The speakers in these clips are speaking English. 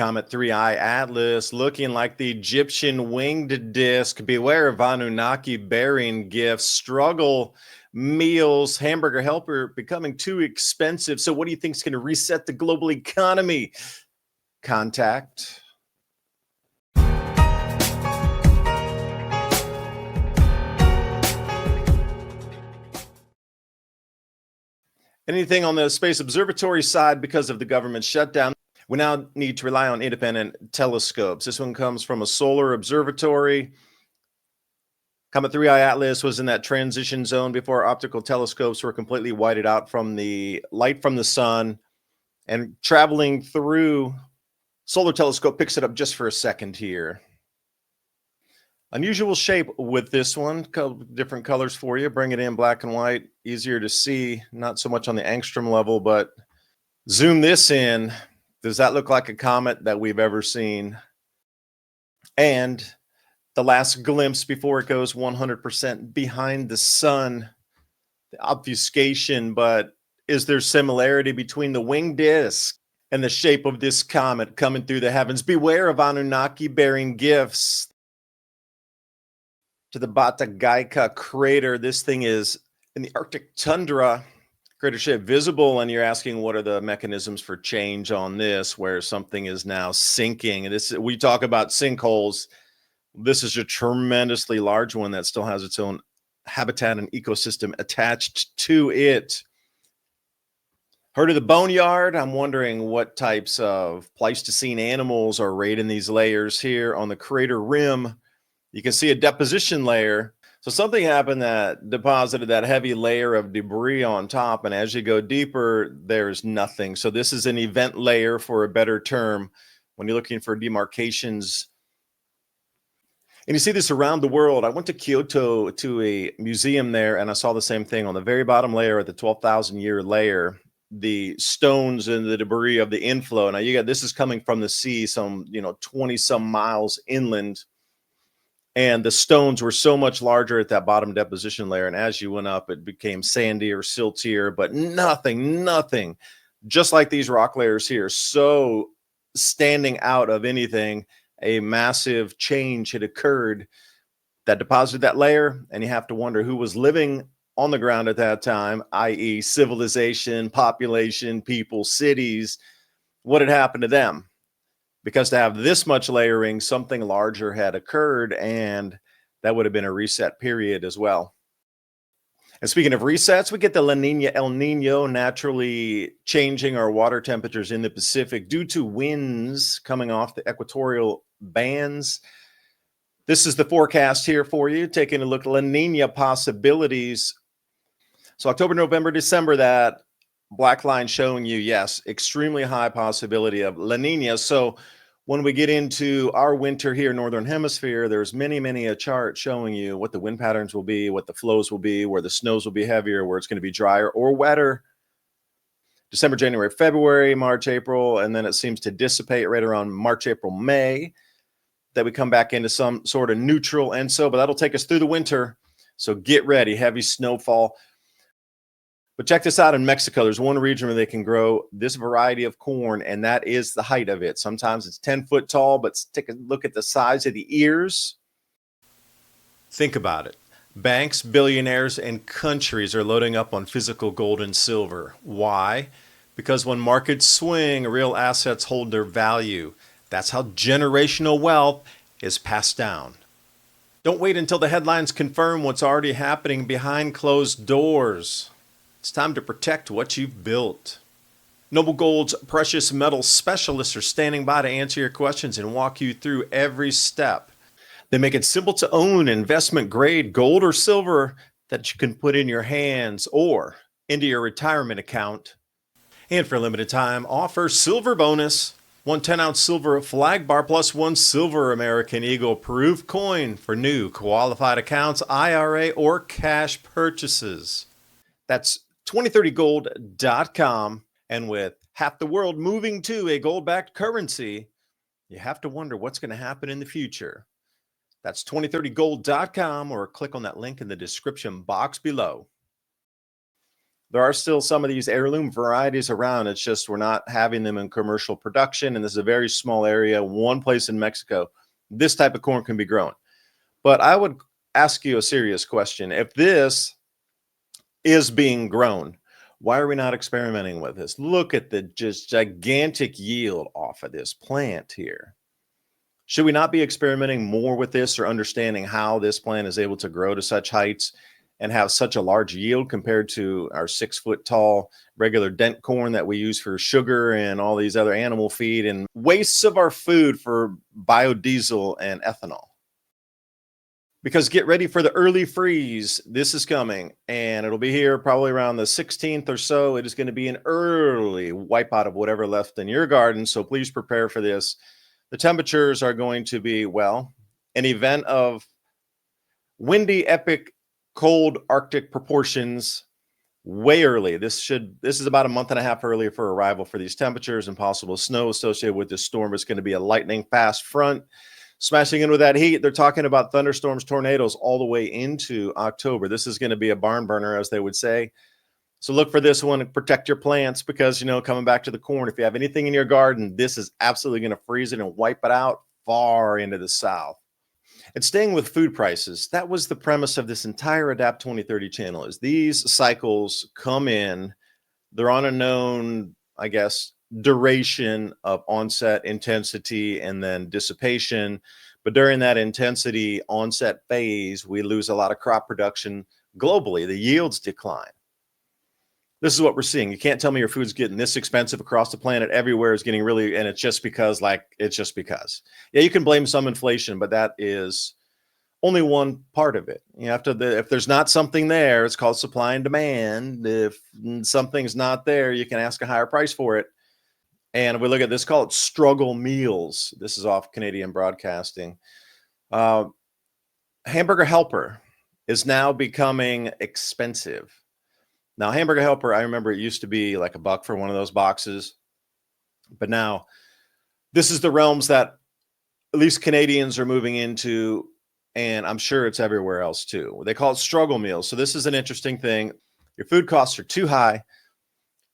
Comet 3I Atlas looking like the Egyptian winged disc. Beware of Anunnaki bearing gifts. Struggle meals. Hamburger Helper becoming too expensive. So what do you think is going to reset the global economy? Contact. Anything on the Space Observatory side because of the government shutdown? We now need to rely on independent telescopes. This one comes from a solar observatory. Comet 3I Atlas was in that transition zone before optical telescopes were completely whited out from the light from the sun, and traveling through solar telescope picks it up just for a second here. Unusual shape with this one, different colors for you. Bring it in black and white, easier to see, not so much on the angstrom level, but zoom this in. Does that look like a comet that we've ever seen? And the last glimpse before it goes 100% behind the sun, the obfuscation, but is there similarity between the winged disc and the shape of this comet coming through the heavens? Beware of Anunnaki bearing gifts. To the Bata Gaika crater. This thing is in the Arctic tundra. Crater shape visible, and you're asking what are the mechanisms for change on this, where something is now sinking. This, we talk about sinkholes. This is a tremendously large one that still has its own habitat and ecosystem attached to it. Heard of the boneyard? I'm wondering what types of Pleistocene animals are raiding these layers here on the crater rim. You can see a deposition layer. So something happened that deposited that heavy layer of debris on top, and as you go deeper, there's nothing. So this is an event layer, for a better term, when you're looking for demarcations. And you see this around the world. I went to Kyoto to a museum there, and I saw the same thing on the very bottom layer at the 12,000 year layer. The stones and the debris of the inflow. Now you got, this is coming from the sea, some 20 some miles inland. And the stones were so much larger at that bottom deposition layer. And as you went up, it became sandier, siltier, but nothing, just like these rock layers here. So standing out of anything, a massive change had occurred that deposited that layer. And you have to wonder who was living on the ground at that time, i.e. civilization, population, people, cities. What had happened to them? Because to have this much layering, something larger had occurred, and that would have been a reset period as well. And speaking of resets, we get the La Nina, El Nino naturally changing our water temperatures in the Pacific due to winds coming off the equatorial bands. This is the forecast here for you, taking a look at La Nina possibilities. So October, November, December, that black line showing you, yes, extremely high possibility of La Nina. So when we get into our winter here, Northern Hemisphere, there's many a chart showing you what the wind patterns will be, what the flows will be, where the snows will be heavier, where it's going to be drier or wetter. December, January, February, March, April, and then it seems to dissipate right around March, April, May, that we come back into some sort of neutral. And so, but that'll take us through the winter. So get ready, heavy snowfall. But check this out in Mexico. There's one region where they can grow this variety of corn, and that is the height of it. Sometimes it's 10 foot tall, but take a look at the size of the ears. Think about it. Banks, billionaires, and countries are loading up on physical gold and silver. Why? Because when markets swing, real assets hold their value. That's how generational wealth is passed down. Don't wait until the headlines confirm what's already happening behind closed doors. It's time to protect what you've built. Noble Gold's precious metals specialists are standing by to answer your questions and walk you through every step. They make it simple to own investment grade gold or silver that you can put in your hands or into your retirement account. And for a limited time, offer silver bonus. 1 10-ounce silver flag bar plus 1 silver American Eagle proof coin for new qualified accounts, IRA, or cash purchases. That's 2030gold.com. And with half the world moving to a gold-backed currency, you have to wonder what's going to happen in the future. That's 2030gold.com, or click on that link in the description box below. There are still some of these heirloom varieties around. It's just we're not having them in commercial production. And this is a very small area, one place in Mexico. This type of corn can be grown. But I would ask you a serious question. If this is being grown, why are we not experimenting with this? Look at the just gigantic yield off of this plant here. Should we not be experimenting more with this or understanding how this plant is able to grow to such heights and have such a large yield compared to our 6 foot tall regular dent corn that we use for sugar and all these other animal feed and wastes of our food for biodiesel and ethanol? Because get ready for the early freeze. This is coming and it'll be here probably around the 16th or so. It is going to be an early wipeout of whatever left in your garden. So please prepare for this. The temperatures are going to be, well, an event of windy, epic, cold Arctic proportions way early. This is about a month and a half early for arrival for these temperatures and possible snow associated with this storm. It's going to be a lightning fast front smashing in with that heat. They're talking about thunderstorms, tornadoes all the way into October. This is going to be a barn burner, as they would say. So look for this one and protect your plants because, coming back to the corn, if you have anything in your garden, this is absolutely going to freeze it and wipe it out far into the south. And staying with food prices, that was the premise of this entire Adapt 2030 channel, is these cycles come in, they're on a known, I guess, duration of onset, intensity, and then dissipation. But during that intensity onset phase, we lose a lot of crop production globally. The yields decline. This is what we're seeing. You can't tell me your food's getting this expensive across the planet. Everywhere is getting really, and it's just because, Yeah, you can blame some inflation, but that is only one part of it. You have to, if there's not something there, it's called supply and demand. If something's not there, you can ask a higher price for it. And we look at this, call it struggle meals. This is off Canadian Broadcasting. Hamburger Helper is now becoming expensive. Now, Hamburger Helper, I remember it used to be like $1 for one of those boxes. But now this is the realms that at least Canadians are moving into, and I'm sure it's everywhere else too. They call it struggle meals. So this is an interesting thing. Your food costs are too high,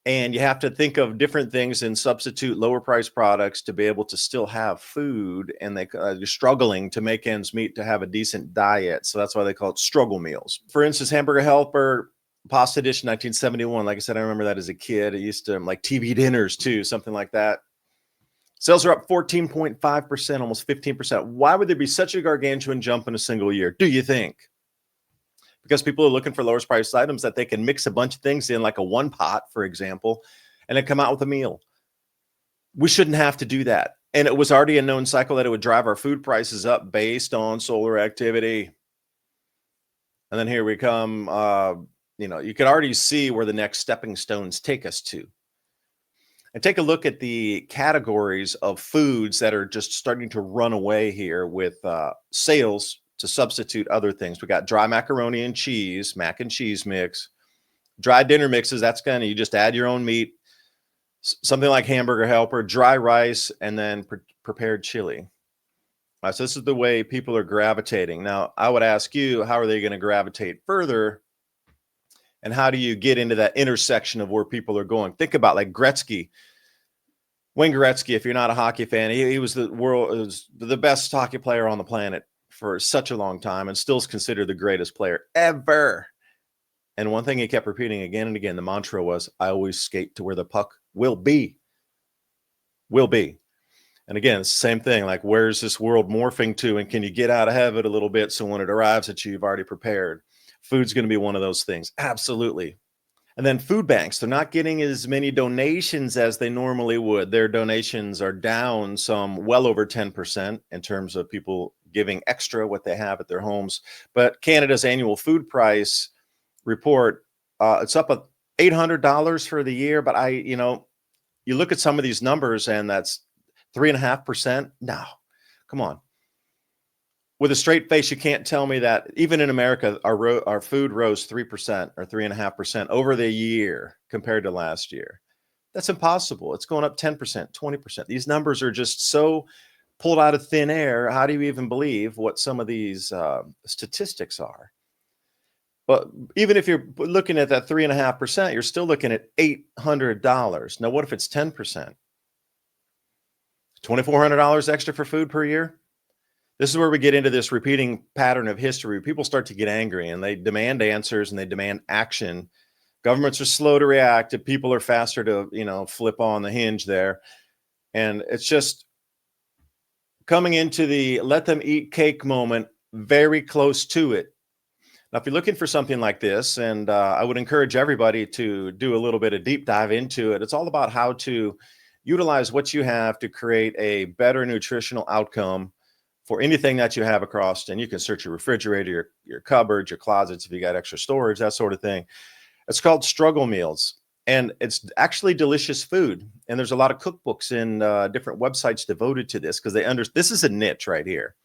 and you have to think of different things and substitute lower price products to be able to still have food. And you're struggling to make ends meet to have a decent diet. So that's why they call it struggle meals. For instance, Hamburger Helper, Pasta Dish 1971. Like I said, I remember that as a kid. It used to like TV dinners too, something like that. Sales are up 14.5%, almost 15%. Why would there be such a gargantuan jump in a single year, do you think? Because people are looking for lowest priced items that they can mix a bunch of things in, like a one pot, for example, and then come out with a meal. We shouldn't have to do that. And it was already a known cycle that it would drive our food prices up based on solar activity. And then here we come. You can already see where the next stepping stones take us to. And take a look at the categories of foods that are just starting to run away here with sales to substitute other things. We got dry macaroni and cheese, mac and cheese mix, dry dinner mixes. That's you just add your own meat. Something like Hamburger Helper, dry rice, and then prepared chili. So this is the way people are gravitating. Now, I would ask you, how are they going to gravitate further? And how do you get into that intersection of where people are going? Think about like Gretzky, Wayne Gretzky. If you're not a hockey fan, he was the best hockey player on the planet for such a long time and still is considered the greatest player ever. And one thing he kept repeating again and again, the mantra was, I always skate to where the puck will be. Will be. And again, it's the same thing. Like, where's this world morphing to? And can you get out ahead of it a little bit so when it arrives at you, you've already prepared? Food's going to be one of those things. Absolutely. And then food banks, they're not getting as many donations as they normally would. Their donations are down some, well over 10% in terms of people giving extra what they have at their homes. But Canada's annual food price report, it's up at $800 for the year. But you look at some of these numbers and that's 3.5%. No, come on. With a straight face, you can't tell me that even in America, our food rose 3% or 3.5% over the year compared to last year. That's impossible. It's going up 10%, 20%. These numbers are just so pulled out of thin air. How do you even believe what some of these statistics are? Well, even if you're looking at that 3.5%, you're still looking at $800. Now, what if it's 10%? $2,400 extra for food per year? This is where we get into this repeating pattern of history. People start to get angry and they demand answers and they demand action. Governments are slow to react, and people are faster to, flip on the hinge there. And it's just coming into the let them eat cake moment, very close to it. Now, if you're looking for something like this, and I would encourage everybody to do a little bit of deep dive into it, it's all about how to utilize what you have to create a better nutritional outcome for anything that you have across. And you can search your refrigerator, your cupboards, your closets, if you got extra storage, that sort of thing. It's called struggle meals. And it's actually delicious food. And there's a lot of cookbooks and different websites devoted to this because this is a niche right here.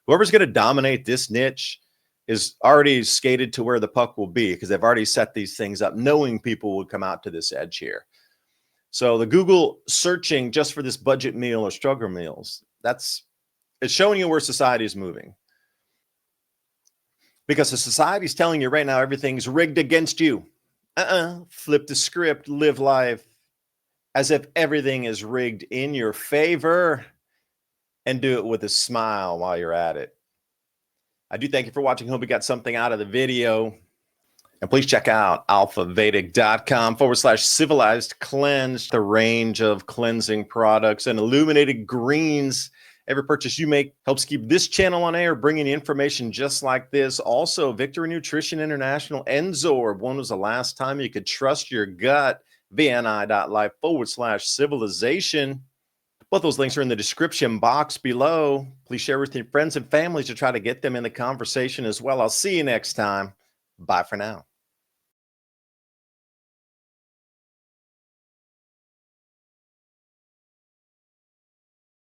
Whoever's going to dominate this niche is already skated to where the puck will be because they've already set these things up knowing people would come out to this edge here. So the Google searching just for this budget meal or struggle meals, it's showing you where society is moving. Because the society is telling you right now everything's rigged against you. Flip the script, live life as if everything is rigged in your favor, and do it with a smile while you're at it. I do thank you for watching. Hope you got something out of the video. And please check out alphavedic.com/civilized cleanse, the range of cleansing products and illuminated greens. Every purchase you make helps keep this channel on air, bringing you information just like this. Also, Victory Nutrition International, Enzorb. When was the last time you could trust your gut? VNI.life/civilization. Both those links are in the description box below. Please share with your friends and families to try to get them in the conversation as well. I'll see you next time. Bye for now.